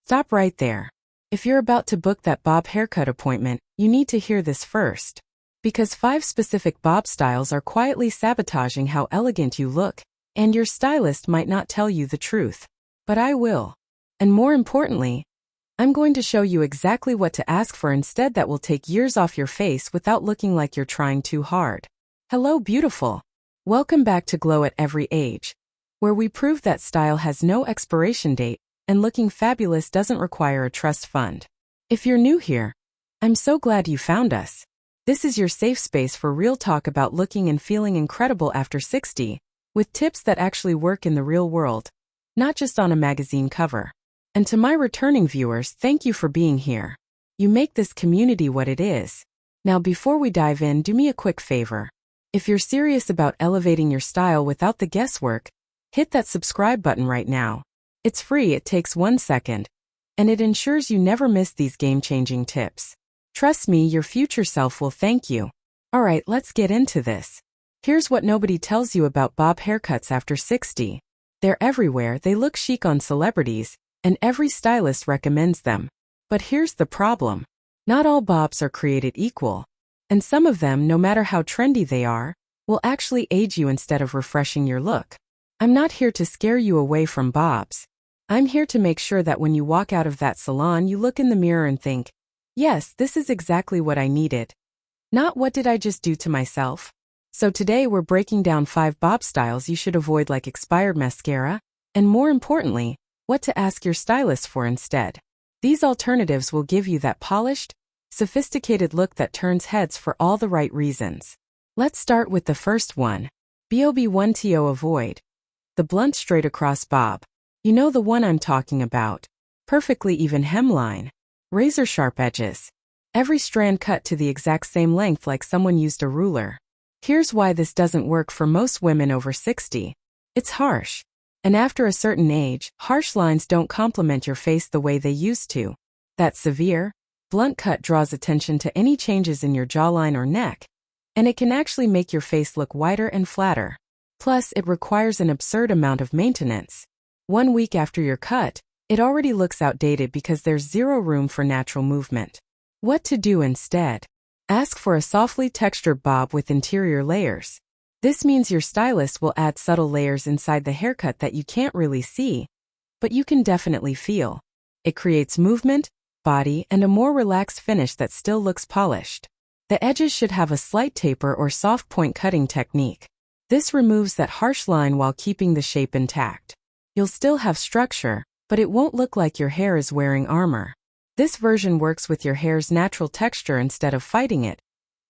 Stop right there. If you're about to book that bob haircut appointment, you need to hear this first. Because 5 specific bob styles are quietly sabotaging how elegant you look, and your stylist might not tell you the truth. But I will. And more importantly, I'm going to show you exactly what to ask for instead that will take years off your face without looking like you're trying too hard. Hello, beautiful. Welcome back to Glow at Every Age, where we prove that style has no expiration date and looking fabulous doesn't require a trust fund. If you're new here, I'm so glad you found us. This is your safe space for real talk about looking and feeling incredible after 60, with tips that actually work in the real world, not just on a magazine cover. And to my returning viewers, thank you for being here. You make this community what it is. Now before we dive in, do me a quick favor. If you're serious about elevating your style without the guesswork, hit that subscribe button right now. It's free, it takes 1 second, and it ensures you never miss these game-changing tips. Trust me, your future self will thank you. Alright, let's get into this. Here's what nobody tells you about bob haircuts after 60. They're everywhere, they look chic on celebrities, and every stylist recommends them. But here's the problem. Not all bobs are created equal, and some of them, no matter how trendy they are, will actually age you instead of refreshing your look. I'm not here to scare you away from bobs. I'm here to make sure that when you walk out of that salon you look in the mirror and think, yes, this is exactly what I needed. Not what did I just do to myself? So today we're breaking down 5 bob styles you should avoid, like expired mascara, and more importantly, what to ask your stylist for instead. These alternatives will give you that polished, sophisticated look that turns heads for all the right reasons. Let's start with the first one. Bob1to avoid. The blunt straight across bob. You know the one I'm talking about. Perfectly even hemline. Razor sharp edges. Every strand cut to the exact same length like someone used a ruler. Here's why this doesn't work for most women over 60. It's harsh. And after a certain age, harsh lines don't complement your face the way they used to. That severe, blunt cut draws attention to any changes in your jawline or neck, and it can actually make your face look wider and flatter. Plus, it requires an absurd amount of maintenance. 1 week after your cut, it already looks outdated because there's zero room for natural movement. What to do instead? Ask for a softly textured bob with interior layers. This means your stylist will add subtle layers inside the haircut that you can't really see, but you can definitely feel. It creates movement, body, and a more relaxed finish that still looks polished. The edges should have a slight taper or soft point cutting technique. This removes that harsh line while keeping the shape intact. You'll still have structure, but it won't look like your hair is wearing armor. This version works with your hair's natural texture instead of fighting it,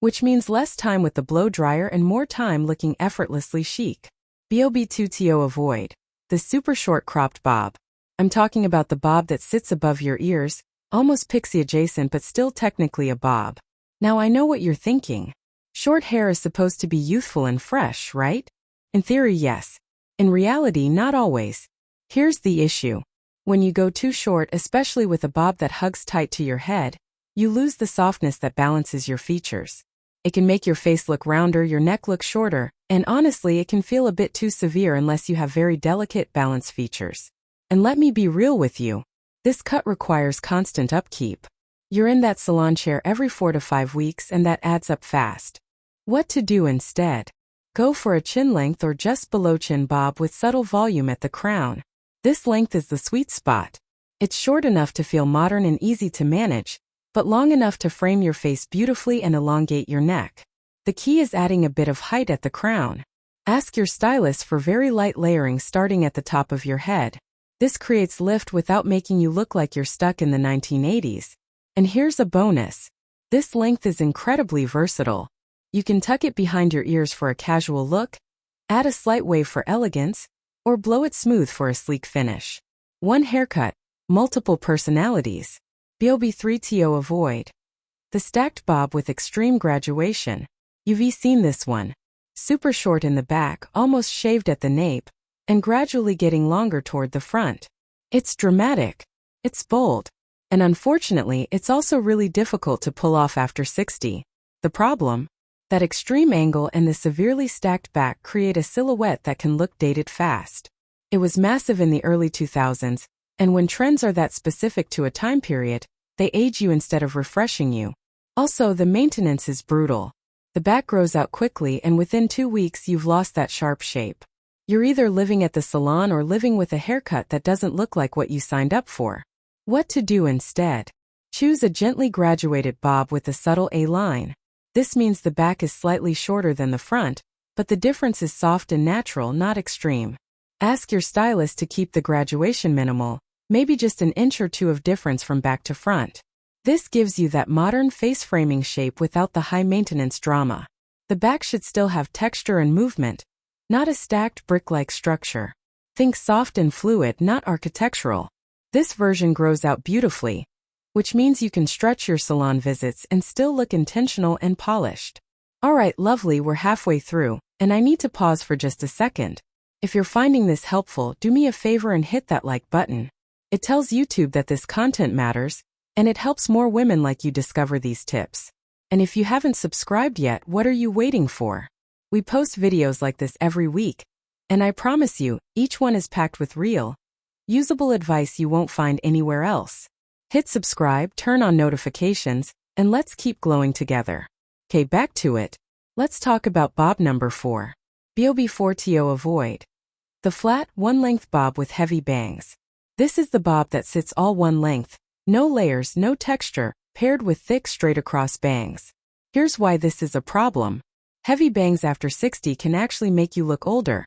which means less time with the blow dryer and more time looking effortlessly chic. Bob2to avoid. The super short cropped bob. I'm talking about the bob that sits above your ears, almost pixie adjacent but still technically a bob. Now I know what you're thinking. Short hair is supposed to be youthful and fresh, right? In theory, yes. In reality, not always. Here's the issue. When you go too short, especially with a bob that hugs tight to your head, you lose the softness that balances your features. It can make your face look rounder, your neck look shorter, and honestly, it can feel a bit too severe unless you have very delicate balance features. And let me be real with you. This cut requires constant upkeep. You're in that salon chair every 4 to 5 weeks and that adds up fast. What to do instead? Go for a chin length or just below chin bob with subtle volume at the crown. This length is the sweet spot. It's short enough to feel modern and easy to manage, but long enough to frame your face beautifully and elongate your neck. The key is adding a bit of height at the crown. Ask your stylist for very light layering starting at the top of your head. This creates lift without making you look like you're stuck in the 1980s. And here's a bonus. This length is incredibly versatile. You can tuck it behind your ears for a casual look, add a slight wave for elegance, or blow it smooth for a sleek finish. One haircut, multiple personalities. Bob3to avoid. The stacked bob with extreme graduation. You've seen this one. Super short in the back, almost shaved at the nape, and gradually getting longer toward the front. It's dramatic. It's bold. And unfortunately, it's also really difficult to pull off after 60. The problem? That extreme angle and the severely stacked back create a silhouette that can look dated fast. It was massive in the early 2000s, And when trends are that specific to a time period, they age you instead of refreshing you. Also, the maintenance is brutal. The back grows out quickly and within 2 weeks you've lost that sharp shape. You're either living at the salon or living with a haircut that doesn't look like what you signed up for. What to do instead? Choose a gently graduated bob with a subtle A-line. This means the back is slightly shorter than the front, but the difference is soft and natural, not extreme. Ask your stylist to keep the graduation minimal, maybe just an inch or two of difference from back to front. This gives you that modern face-framing shape without the high-maintenance drama. The back should still have texture and movement, not a stacked brick-like structure. Think soft and fluid, not architectural. This version grows out beautifully, which means you can stretch your salon visits and still look intentional and polished. Alright, lovely, we're halfway through, and I need to pause for just a second. If you're finding this helpful, do me a favor and hit that like button. It tells YouTube that this content matters, and it helps more women like you discover these tips. And if you haven't subscribed yet, what are you waiting for? We post videos like this every week, and I promise you, each one is packed with real, usable advice you won't find anywhere else. Hit subscribe, turn on notifications, and let's keep glowing together. Okay, back to it. Let's talk about bob number 4. Bob4to avoid. The flat, one-length bob with heavy bangs. This is the bob that sits all one length, no layers, no texture, paired with thick straight-across bangs. Here's why this is a problem. Heavy bangs after 60 can actually make you look older,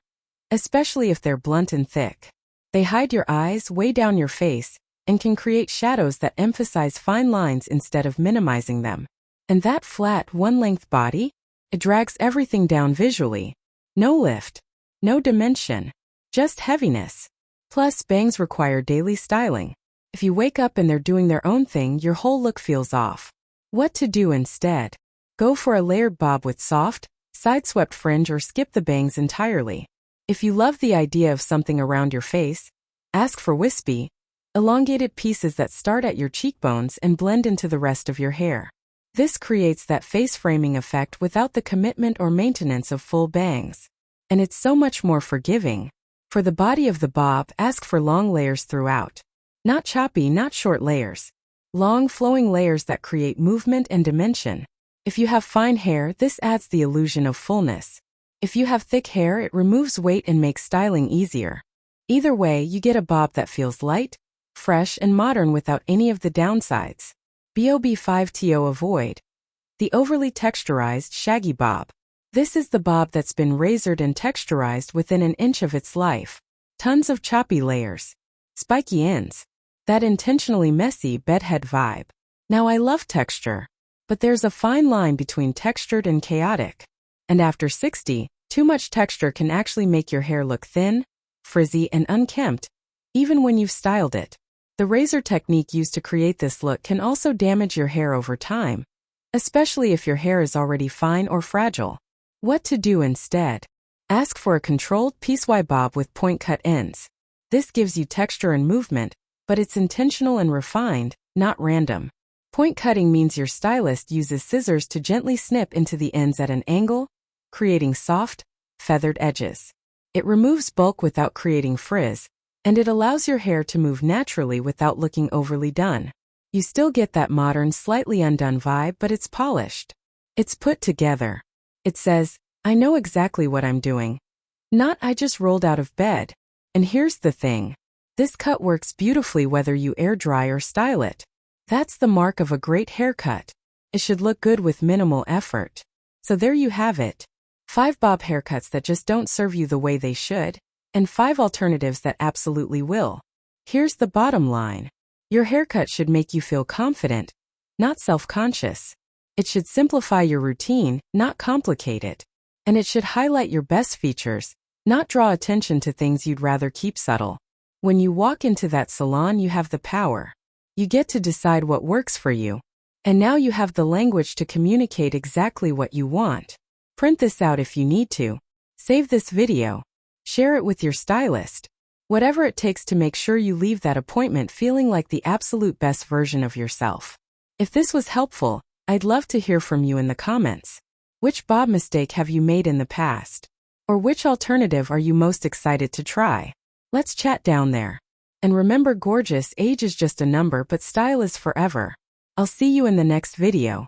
especially if they're blunt and thick. They hide your eyes, weigh down your face, and can create shadows that emphasize fine lines instead of minimizing them. And that flat, one-length body? It drags everything down visually. No lift, no dimension, just heaviness. Plus, bangs require daily styling. If you wake up and they're doing their own thing, your whole look feels off. What to do instead? Go for a layered bob with soft, side-swept fringe or skip the bangs entirely. If you love the idea of something around your face, ask for wispy, elongated pieces that start at your cheekbones and blend into the rest of your hair. This creates that face-framing effect without the commitment or maintenance of full bangs. And it's so much more forgiving. For the body of the bob, ask for long layers throughout. Not choppy, not short layers. Long, flowing layers that create movement and dimension. If you have fine hair, this adds the illusion of fullness. If you have thick hair, it removes weight and makes styling easier. Either way, you get a bob that feels light, fresh, and modern without any of the downsides. Bob5to avoid. The overly texturized, shaggy bob. This is the bob that's been razored and texturized within an inch of its life. Tons of choppy layers. Spiky ends. That intentionally messy bedhead vibe. Now I love texture, but there's a fine line between textured and chaotic. And after 60, too much texture can actually make your hair look thin, frizzy, and unkempt, even when you've styled it. The razor technique used to create this look can also damage your hair over time, especially if your hair is already fine or fragile. What to do instead? Ask for a controlled piecewise bob with point-cut ends. This gives you texture and movement, but it's intentional and refined, not random. Point cutting means your stylist uses scissors to gently snip into the ends at an angle, creating soft, feathered edges. It removes bulk without creating frizz, and it allows your hair to move naturally without looking overly done. You still get that modern, slightly undone vibe, but it's polished. It's put together. It says, I know exactly what I'm doing. Not I just rolled out of bed. And here's the thing. This cut works beautifully whether you air dry or style it. That's the mark of a great haircut. It should look good with minimal effort. So there you have it. 5 bob haircuts that just don't serve you the way they should, and 5 alternatives that absolutely will. Here's the bottom line. Your haircut should make you feel confident, not self-conscious. It should simplify your routine, not complicate it. And it should highlight your best features, not draw attention to things you'd rather keep subtle. When you walk into that salon, you have the power. You get to decide what works for you. And now you have the language to communicate exactly what you want. Print this out if you need to. Save this video. Share it with your stylist. Whatever it takes to make sure you leave that appointment feeling like the absolute best version of yourself. If this was helpful, I'd love to hear from you in the comments. Which bob mistake have you made in the past? Or which alternative are you most excited to try? Let's chat down there. And remember, gorgeous, age is just a number, but style is forever. I'll see you in the next video.